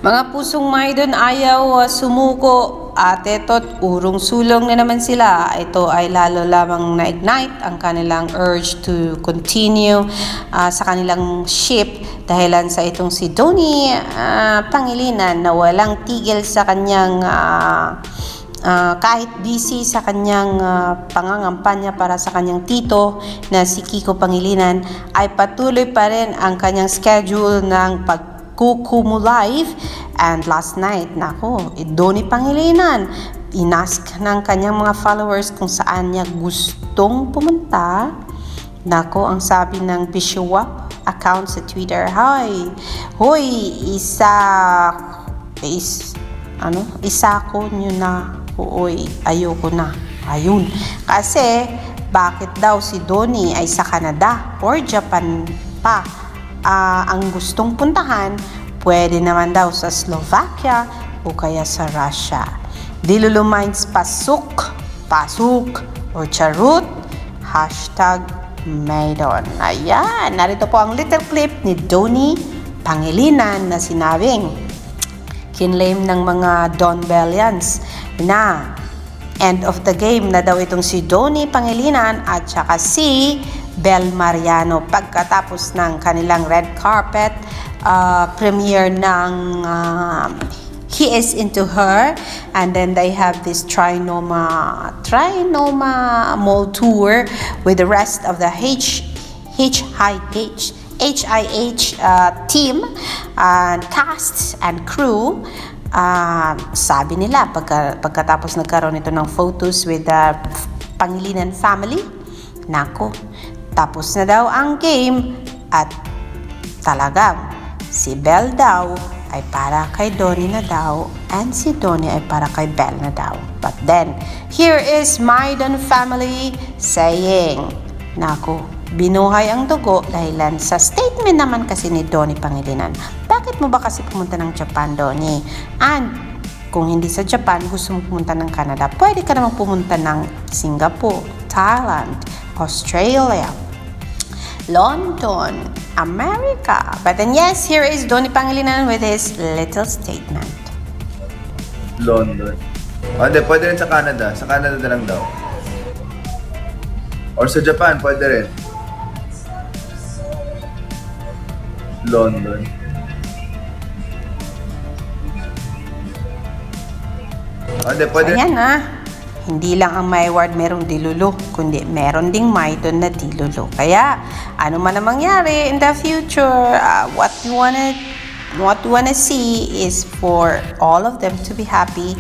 Mga pusong Maydon ayaw sumuko at ito't urong sulong na naman sila. Ito ay lalo lamang na-ignite ang kanilang urge to continue sa kanilang ship dahilan sa itong si Donnie Pangilinan na walang tigil sa kanyang kahit busy sa kanyang pangangampanya para sa kanyang tito na si Kiko Pangilinan, ay patuloy pa rin ang kanyang schedule ng Kumu Live. And last night, Donnie Pangilinan, inask ng kanyang mga followers kung saan niya gustong pumunta. Ang sabi ng Bishwa account sa Twitter, hoy, isa ko nyo na, ayoko na. Ayun, kasi bakit daw si Donnie ay sa Canada or Japan pa ang gustong puntahan, pwede naman daw sa Slovakia o kaya sa Russia. Dilulu Minds pasok or charot, #Maydon. Ayan, narito po ang little clip ni Donnie Pangilinan na sinabing kinlaim ng mga Don Bellians na end of the game na daw itong si Donnie Pangilinan at saka si Bel Mariano pagkatapos ng kanilang red carpet premiere ng He Is Into Her, and then they have this Trinoma Mall Tour with the rest of the HIH team and cast and crew. Sabi nila pagkatapos nagkaroon ito ng photos with the Pangilinan family, tapos na daw ang game at talagang si Bel daw ay para kay Donnie na daw and si Donnie ay para kay Bel na daw. But then, here is Maydon family saying, binuhay ang dugo dahilan sa statement naman kasi ni Donnie Pangilinan. Bakit mo ba kasi pumunta ng Japan, Donnie? And kung hindi sa Japan, gusto mo pumunta ng Canada, pwede ka naman pumunta ng Singapore, Thailand, Australia, London, America. But then yes, here is Donnie Pangilinan with his little statement. London. Hindi, pwede rin sa Canada. Sa Canada na lang daw. Or sa Japan, pwede rin. London. Hindi, pwede rin. Ayan hindi lang ang Mayward merong dilulo, kundi meron ding Maydon na dilulo. Kaya, ano man ang mangyari in the future, what you wanna see is for all of them to be happy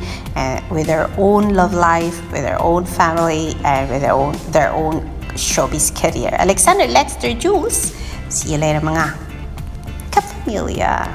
with their own love life, with their own family, and with their own showbiz career. Alexander Lexter Jules, see you later mga kapamilya.